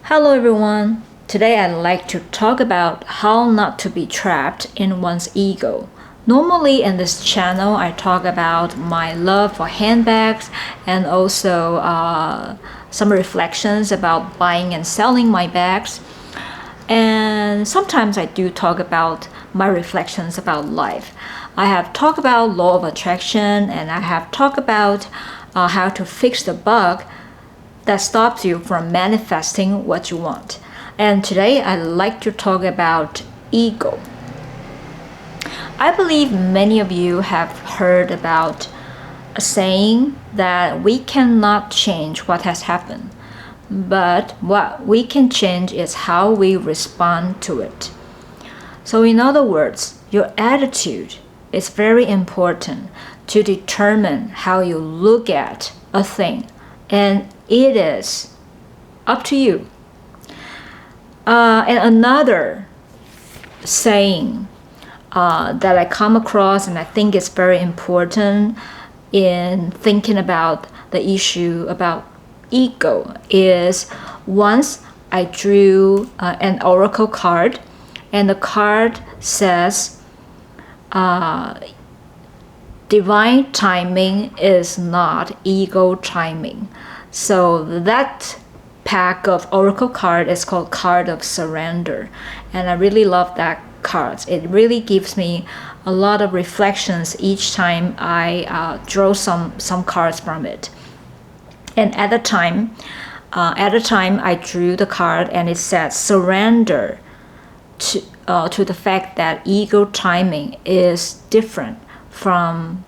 Hello everyone. Today I'd like to talk about how not to be trapped in one's ego. Normally in this channel I talk about my love for handbags and also some reflections about buying and selling my bags. And sometimes I do talk about my reflections about life. I have talked about law of attraction and I have talked about how to fix the bug that stops you from manifesting what you want. And today I'd like to talk about ego. I believe many of you have heard about a saying that we cannot change what has happened, but what we can change is how we respond to it. So in other words, your attitude is very important to determine how you look at a thing, and it is up to you. And another saying that I come across and I think is very important in thinking about the issue about ego is once I drew an oracle card, and the card says divine timing is not ego timing. So that pack of oracle card is called card of surrender, and I really love that card. It really gives me a lot of reflections each time I draw some cards from it. And at the time I drew the card, and it said surrender to the fact that ego timing is different from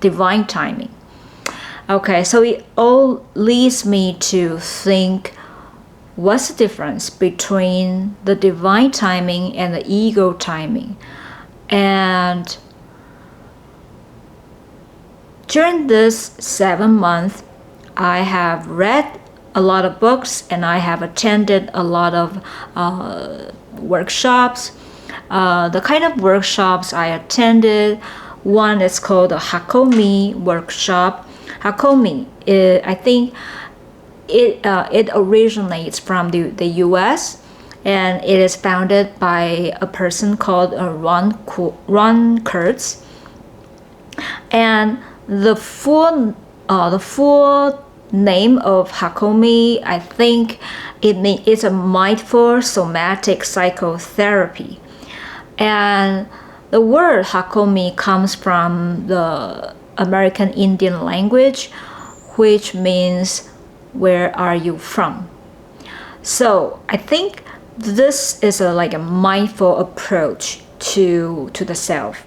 divine timing. Okay, so it all leads me to think, what's the difference between the divine timing and the ego timing? And during this 7 months, I have read a lot of books and I have attended a lot of workshops. The kind of workshops I attended, one is called the Hakomi workshop. Hakomi, I think it originates from the U.S. and it is founded by a person called Ron Kurtz. And the full name of Hakomi, I think it's a mindful somatic psychotherapy. And the word Hakomi comes from the American Indian language, which means where are you from? So I think this is like a mindful approach to the self.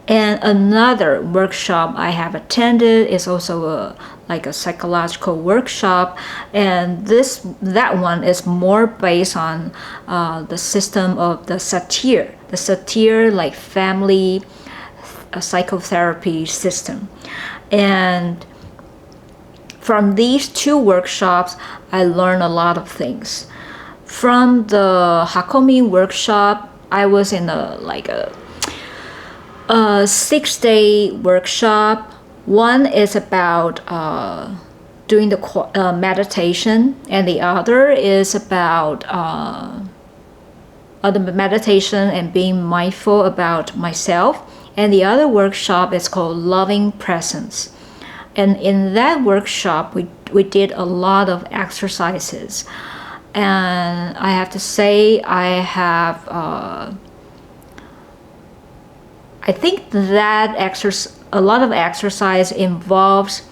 And another workshop I have attended is also like a psychological workshop, and that one is more based on the system of the satir like family psychotherapy system. And from these two workshops I learned a lot of things. From the Hakomi workshop, I was in a 6-day workshop. One is about doing the meditation, and the other is about the meditation and being mindful about myself. And the other workshop is called Loving Presence. And in that workshop, we did a lot of exercises. And I have to say, I think that a lot of exercise involves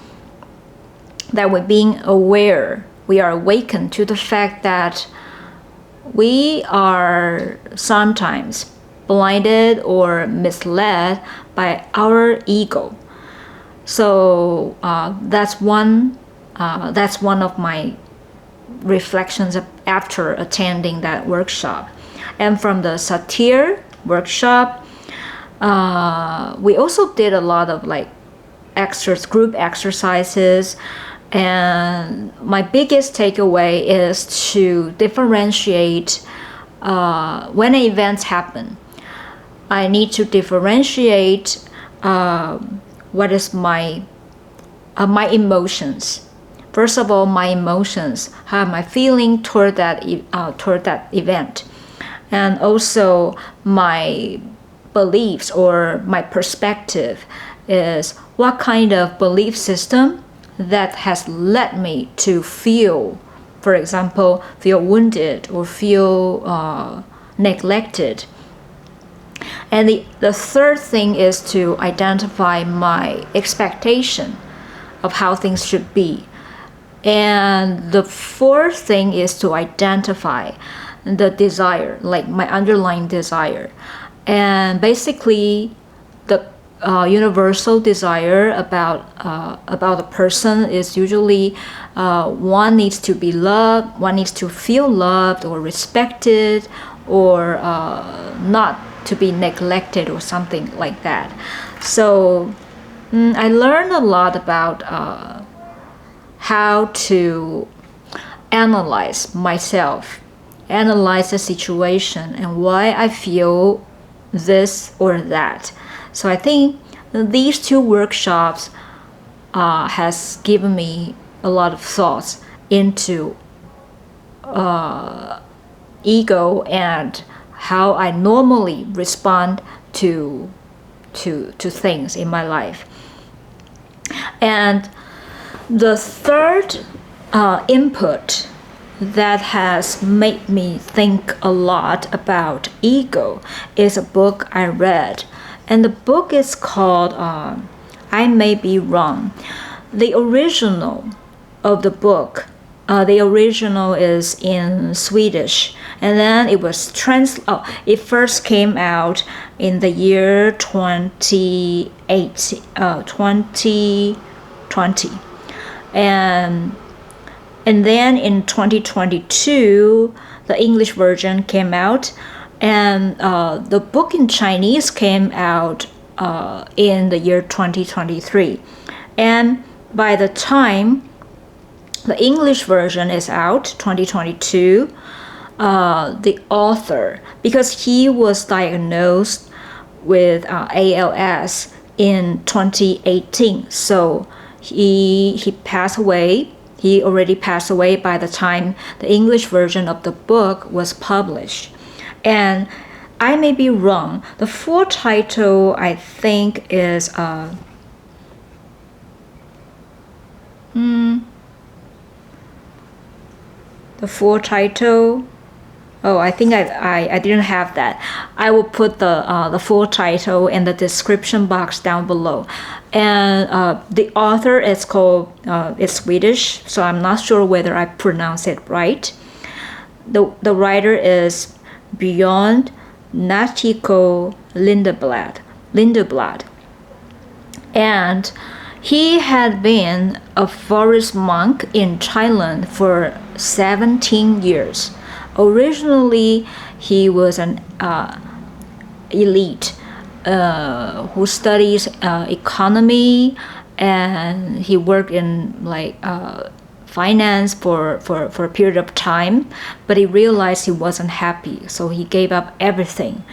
that we're being aware. We are awakened to the fact that we are sometimes blinded or misled by our ego. So that's one of my reflections after attending that workshop. And from the satir workshop, we also did a lot of group exercises. And my biggest takeaway is to differentiate when events happen. I need to differentiate what is my emotions, First of all, my emotions, how am I feeling toward that event, and also my beliefs or my perspective is what kind of belief system that has led me to feel, for example, feel wounded or feel neglected. And the third thing is to identify my expectation of how things should be. And the fourth thing is to identify the desire, like my underlying desire. And basically, the universal desire about a person is usually one needs to be loved, one needs to feel loved or respected, or not to be neglected or something like that. So I learned a lot about how to analyze myself, analyze the situation, and why I feel this or that. So I think these two workshops has given me a lot of thoughts into ego and how I normally respond to things in my life. And the third input that has made me think a lot about ego is a book I read. And the book is called I May Be Wrong. The original of the book, the original is in Swedish. And then it was it first came out in the year 2020. And then in 2022, the English version came out, and the book in Chinese came out in the year 2023. And by the time the English version is out, 2022, the author, because he was diagnosed with ALS in 2018, so he passed away. He already passed away by the time the English version of the book was published. And I may be wrong. The full title, I think, is the full title. Oh, I think I didn't have that. I will put the full title in the description box down below. And the author is called, it's Swedish, so I'm not sure whether I pronounce it right. The writer is Björn Nachiko Lindeblad. And he had been a forest monk in Thailand for 17 years. Originally, he was an elite who studies economy, and he worked in finance for a period of time, but he realized he wasn't happy, so he gave up everything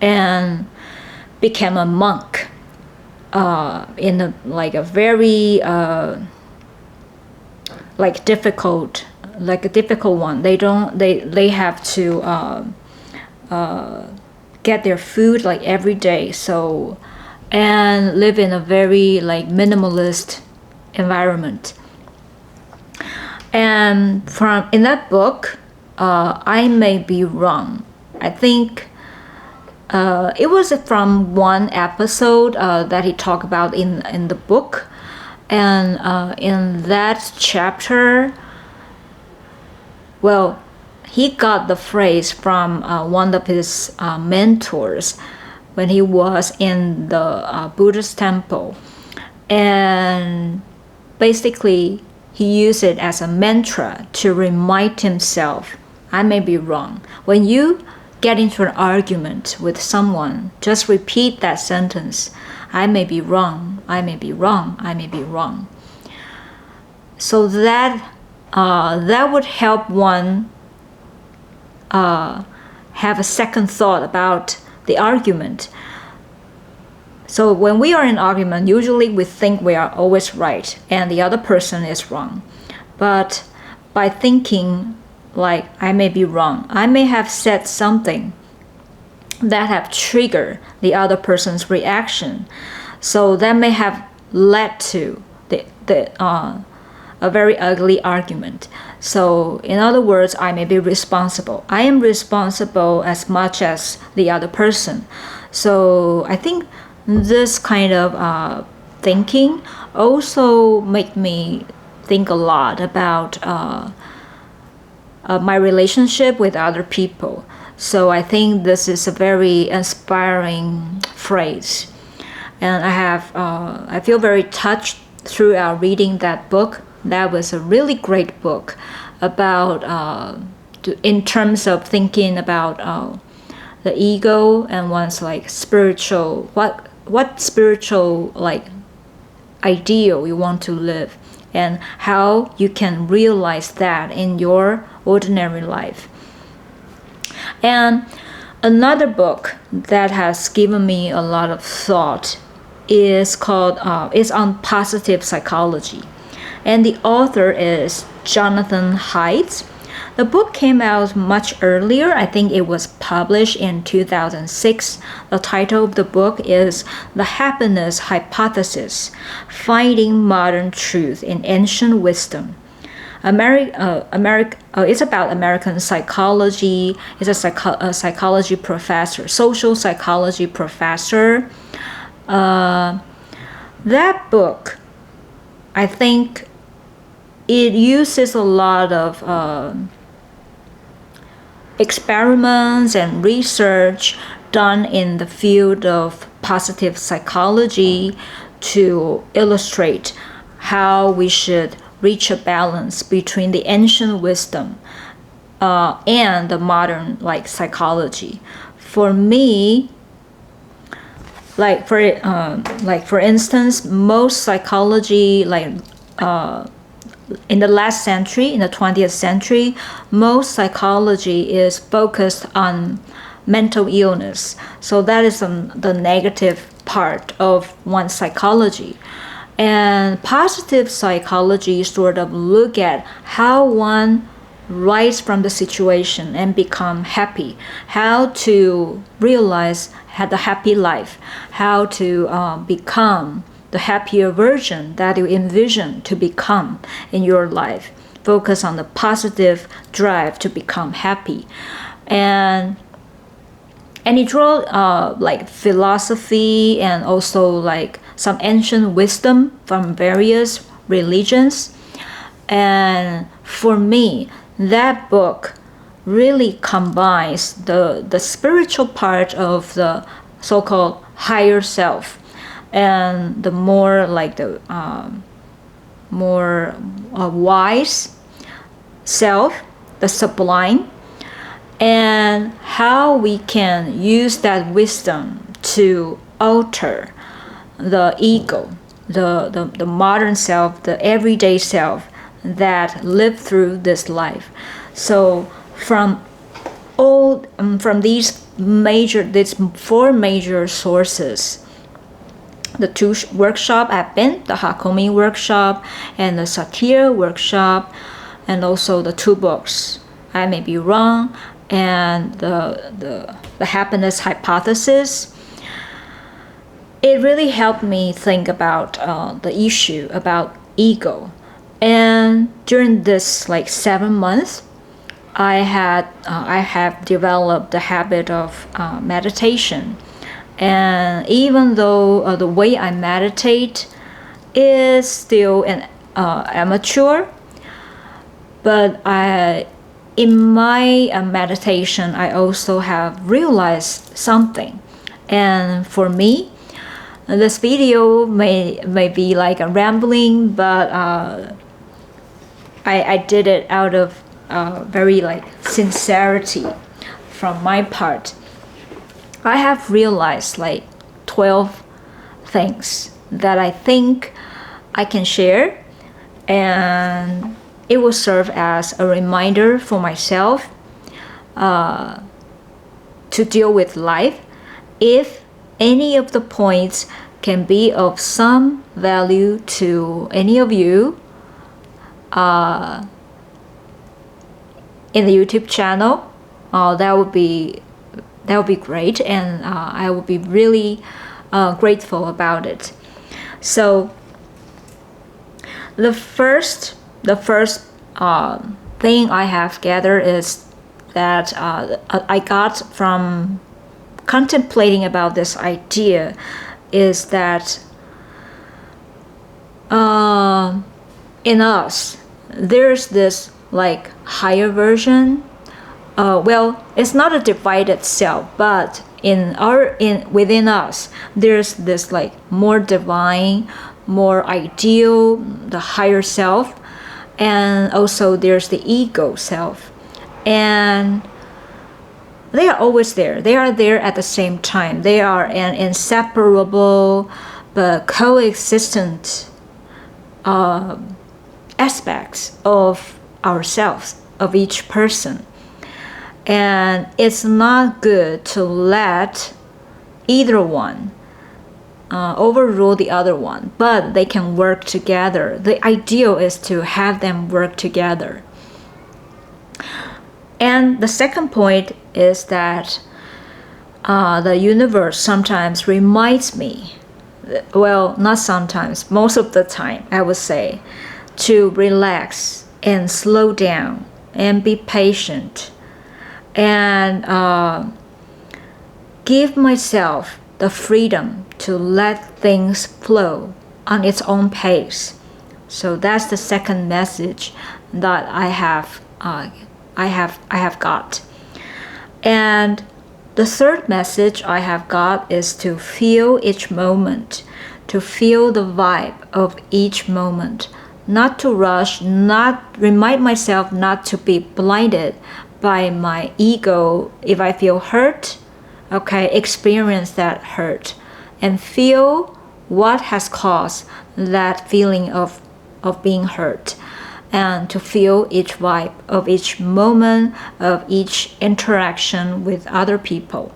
and became a monk in a very difficult one. They have to get their food every day, so, and live in a very minimalist environment. And in that book, I May Be Wrong, I think it was from one episode that he talked about in the book. And in that chapter, well, he got the phrase from one of his mentors when he was in the Buddhist temple. And basically, he used it as a mantra to remind himself, I may be wrong. When you get into an argument with someone, just repeat that sentence, I may be wrong, I may be wrong, I may be wrong. So that would help one have a second thought about the argument. So when we are in argument, usually we think we are always right and the other person is wrong. but by thinking like I may be wrong, I may have said something that have triggered the other person's reaction. So that may have led to a very ugly argument. So in other words, I may be responsible. I am responsible as much as the other person. So I think this kind of thinking also make me think a lot about my relationship with other people. So I think this is a very inspiring phrase, and I feel very touched throughout reading that book. That was a really great book about in terms of thinking about the ego and one's like spiritual, what spiritual like ideal you want to live, and how you can realize that in your ordinary life. And another book that has given me a lot of thought is on positive psychology, and the author is Jonathan Haidt. The book came out much earlier. I think it was published in 2006. The title of the book is The Happiness Hypothesis: Finding Modern Truth in Ancient Wisdom. It's about American psychology. It's a psychology professor, social psychology professor. That book, I think, it uses a lot of experiments and research done in the field of positive psychology to illustrate how we should reach a balance between the ancient wisdom and the modern like psychology. For me, for instance, most psychology in the last century, in the 20th century, most psychology is focused on mental illness. So that is the negative part of one's psychology. And positive psychology sort of look at how one rise from the situation and become happy, how to realize the happy life, how to become the happier version that you envision to become in your life. Focus on the positive drive to become happy. And it draw like philosophy and also like some ancient wisdom from various religions. And for me, that book really combines the spiritual part of the so-called higher self and the more like the more wise self, the sublime, and how we can use that wisdom to alter the ego, the modern self, the everyday self that lived through this life. So from these four major sources, the two workshops have been the Hakomi workshop and the Satya workshop, and also the two books, I May Be Wrong and the Happiness Hypothesis. It really helped me think about the issue about ego. And during this like 7 months, I have developed the habit of meditation. And even though the way I meditate is still an amateur, but in my meditation, I also have realized something. And for me, this video may be like a rambling, but I did it out of very like sincerity from my part. I have realized like 12 things that I think I can share, and it will serve as a reminder for myself to deal with life. If any of the points can be of some value to any of you, in the YouTube channel, that would be great, and I would be really grateful about it. So the first thing I have gathered is that I got from contemplating about this idea is that in us there's this like higher version. Well, it's not a divided self, but within us there's this like more divine, more ideal, the higher self, and also there's the ego self, and they are always there. They are there at the same time. They are an inseparable but coexistent aspects of ourselves, of each person. And it's not good to let either one overrule the other one, but they can work together. The ideal is to have them work together. And the second point is that the universe sometimes reminds me, well, not sometimes, most of the time, I would say, to relax and slow down and be patient and give myself the freedom to let things flow on its own pace. So that's the second message that I have got. And the third message I have got is to feel each moment, to feel the vibe of each moment, not to rush, not remind myself not to be blinded by my ego. If I feel hurt, okay, experience that hurt and feel what has caused that feeling of being hurt, and to feel each vibe of each moment, of each interaction with other people.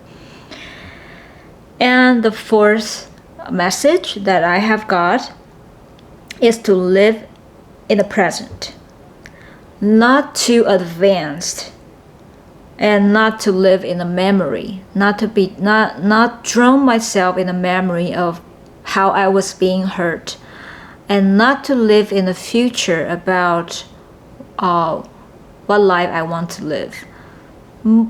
And the fourth message that I have got is to live in the present, not too advanced, and not to live in a memory, not drown myself in a memory of how I was being hurt, and not to live in the future about what life I want to live.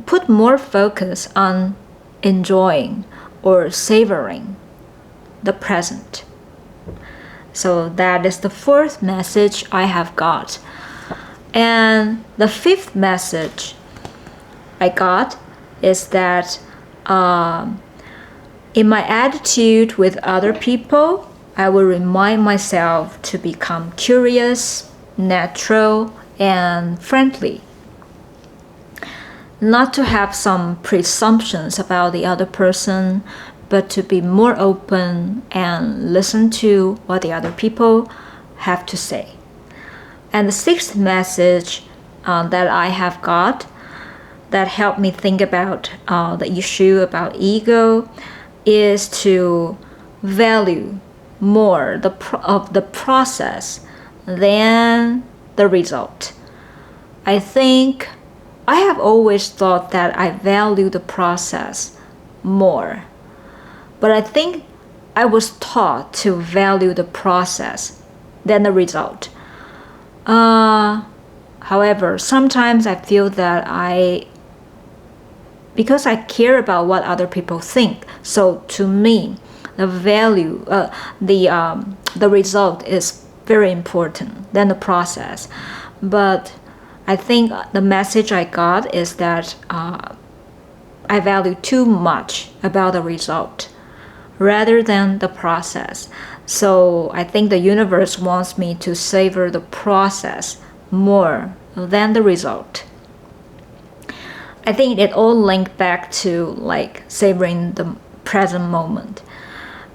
Put more focus on enjoying or savoring the present. So that is the fourth message I have got. And the fifth message I got is that in my attitude with other people, I will remind myself to become curious, natural, and friendly. Not to have some presumptions about the other person, but to be more open and listen to what the other people have to say. And the sixth message that I have got that helped me think about the issue about ego is to value more of the process than the result. I think I have always thought that I value the process more, but I think I was taught to value the process than the result. However, sometimes I feel that because I care about what other people think, so to me, the value, the result is very important than the process. But I think the message I got is that I value too much about the result rather than the process. So I think the universe wants me to savor the process more than the result. I think it all linked back to like savoring the present moment.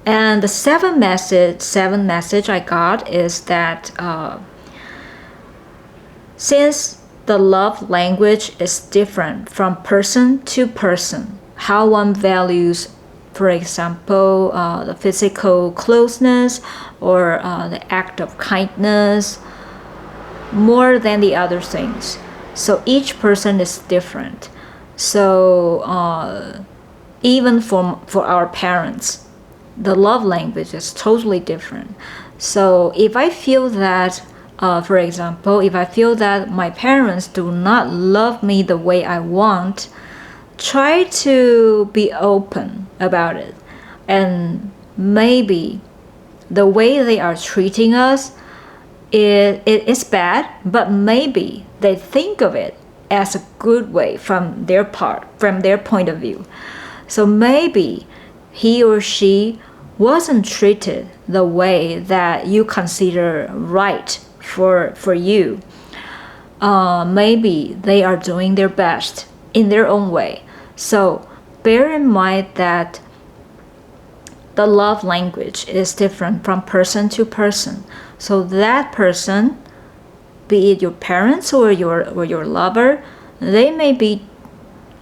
And the seventh message I got is that since the love language is different from person to person, how one values, for example, the physical closeness or the act of kindness, more than the other things. So each person is different. So even for our parents, the love language is totally different. So if I feel that, for example, if I feel that my parents do not love me the way I want, try to be open about it. And maybe the way they are treating us, it is bad, but maybe they think of it as a good way from their point of view. So maybe he or she wasn't treated the way that you consider right for you. Maybe they are doing their best in their own way. So bear in mind that the love language is different from person to person. So that person, be it your parents or your lover, they may be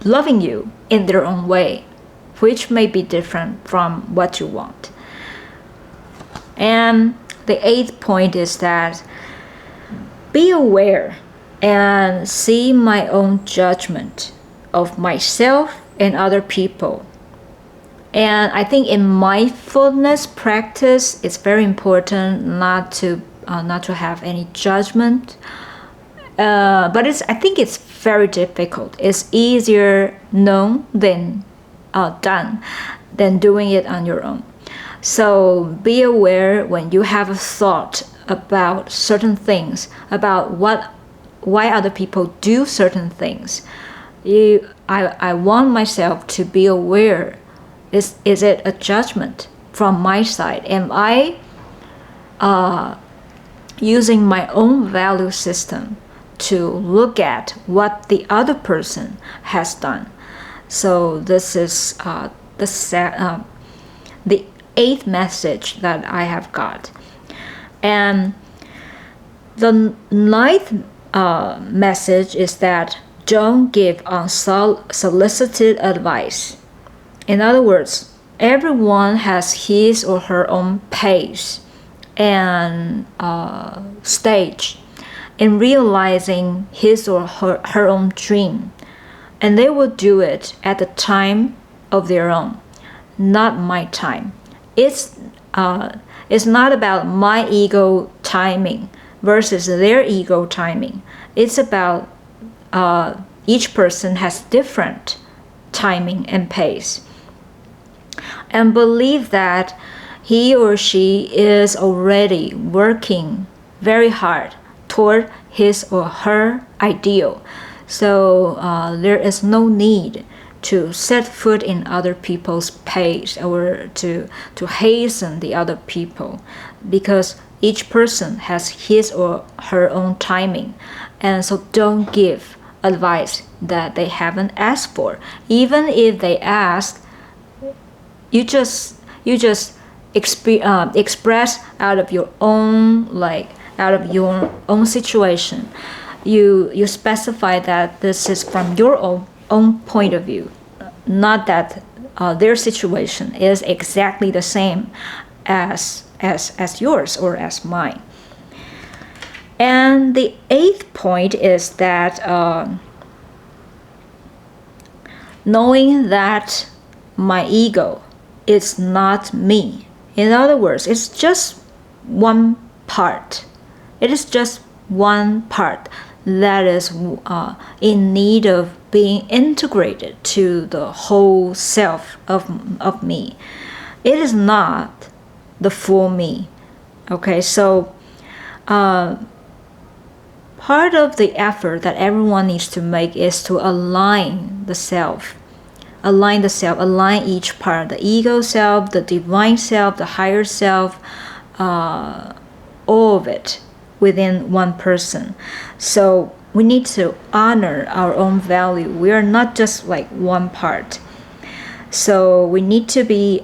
loving you in their own way, which may be different from what you want. And the 8th point is that be aware and see my own judgment of myself and other people. And I think in mindfulness practice, it's very important not to have any judgment. But I think it's very difficult. It's easier known than done than doing it on your own. So be aware when you have a thought about certain things, about why other people do certain things. I want myself to be aware. Is it a judgment from my side? Am I using my own value system to look at what the other person has done? So this is the 8th message that I have got. And the 9th message is that don't give unsolicited advice. In other words, everyone has his or her own pace and stage in realizing his or her own dream. And they will do it at the time of their own, not my time. It's not about my ego timing versus their ego timing. It's about each person has different timing and pace. And believe that he or she is already working very hard toward his or her ideal. So there is no need to set foot in other people's pace or to hasten the other people, because each person has his or her own timing. And so don't give advice that they haven't asked for. Even if they ask, you just express out of your own situation. You specify that this is from your own point of view, not that their situation is exactly the same as yours or as mine. And the 8th point is that knowing that my ego is not me. In other words, it's just one part. It is just one part that is in need of being integrated to the whole self of me. It is not the full me. Okay, so part of the effort that everyone needs to make is to align the self. Align each part, the ego self, the divine self, the higher self, all of it within one person. So we need to honor our own value. We are not just like one part. So we need to be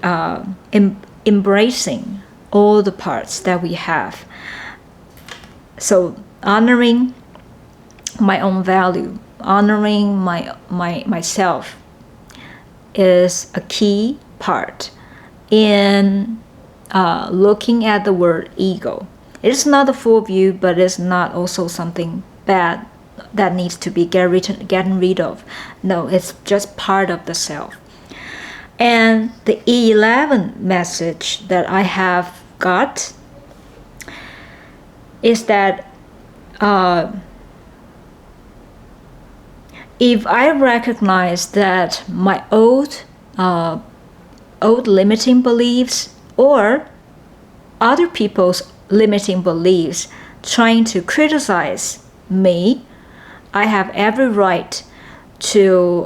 embracing all the parts that we have. So honoring my own value, honoring myself is a key part in looking at the word ego. It's not the full view, but it's not also something bad that needs to be getting rid of. No, it's just part of the self. And the 11th message that I have got is that if I recognize that my old limiting beliefs or other people's limiting beliefs trying to criticize me, I have every right to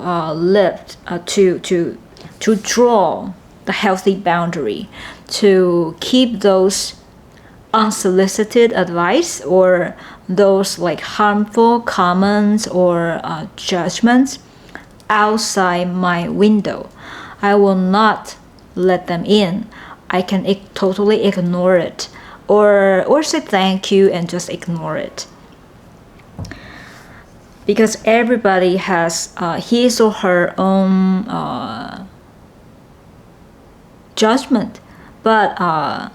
to draw the healthy boundary, to keep those unsolicited advice or those like harmful comments or judgments outside my window. I will not let them in. I can totally ignore it, or say thank you and just ignore it. Because everybody has his or her own judgment. But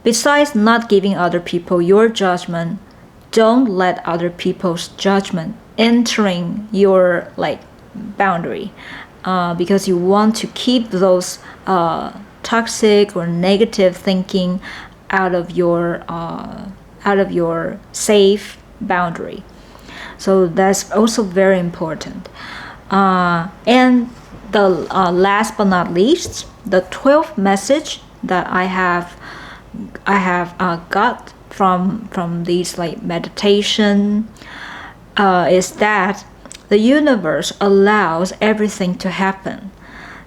besides not giving other people your judgment, don't let other people's judgment entering your like boundary, because you want to keep those toxic or negative thinking out of your safe boundary. So that's also very important. And the last but not least, the 12th message that I have got from these like meditation is that the universe allows everything to happen.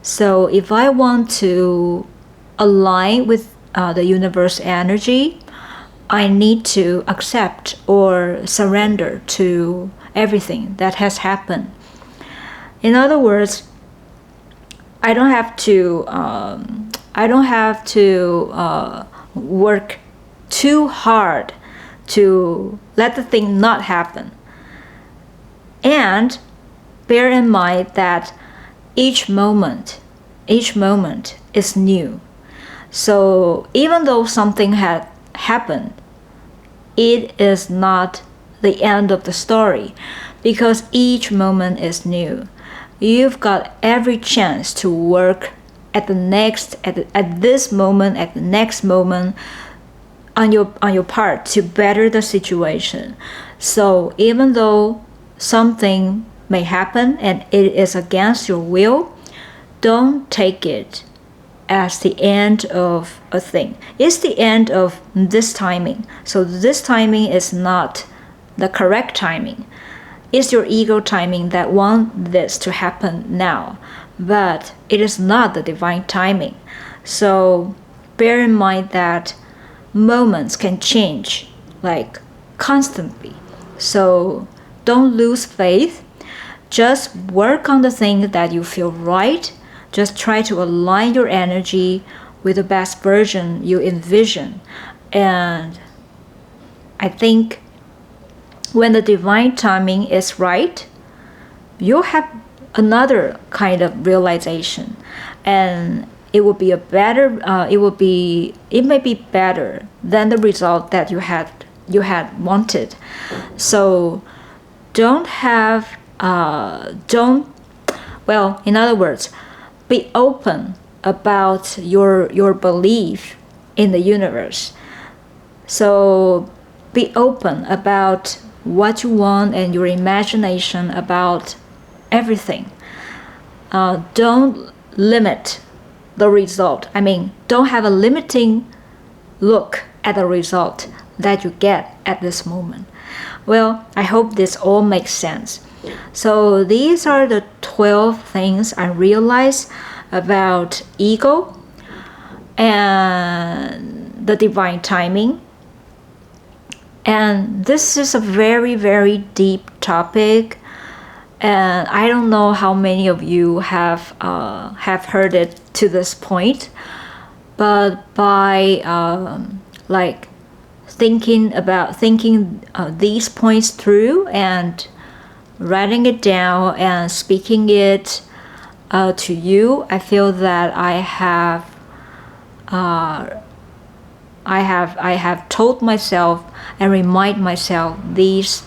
So if I want to align with the universe energy, I need to accept or surrender to everything that has happened. In other words, I don't have to work too hard to let the thing not happen. And bear in mind that each moment is new. So even though something had happened, it is not the end of the story, because each moment is new. You've got every chance to work at the next moment on your part to better the situation. So even though something may happen and it is against your will, don't take it as the end of a thing. It's the end of this timing. So this timing is not the correct timing. It's your ego timing that wants this to happen now, but it is not the divine timing. So bear in mind that moments can change like constantly. So don't lose faith. Just work on the things that you feel right. Just try to align your energy with the best version you envision. And I think when the divine timing is right, you'll have another kind of realization, and it will be it may be better than the result that you had wanted. So in other words, be open about your belief in the universe. So be open about what you want and your imagination about everything. Don't limit the result. I mean, don't have a limiting look at the result that you get at this moment. Well, I hope this all makes sense. So these are the 12 things I realized about ego and the divine timing. And this is a very, very deep topic, and I don't know how many of you have heard it to this point, but by thinking these points through and writing it down and speaking it to you, I feel that I have I have told myself and remind myself these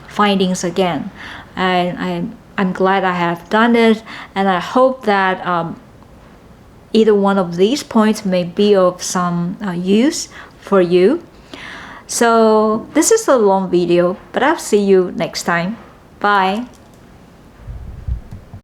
findings again, and I'm glad I have done it, and I hope that either one of these points may be of some use for you. So this is a long video, but I'll see you next time. Bye.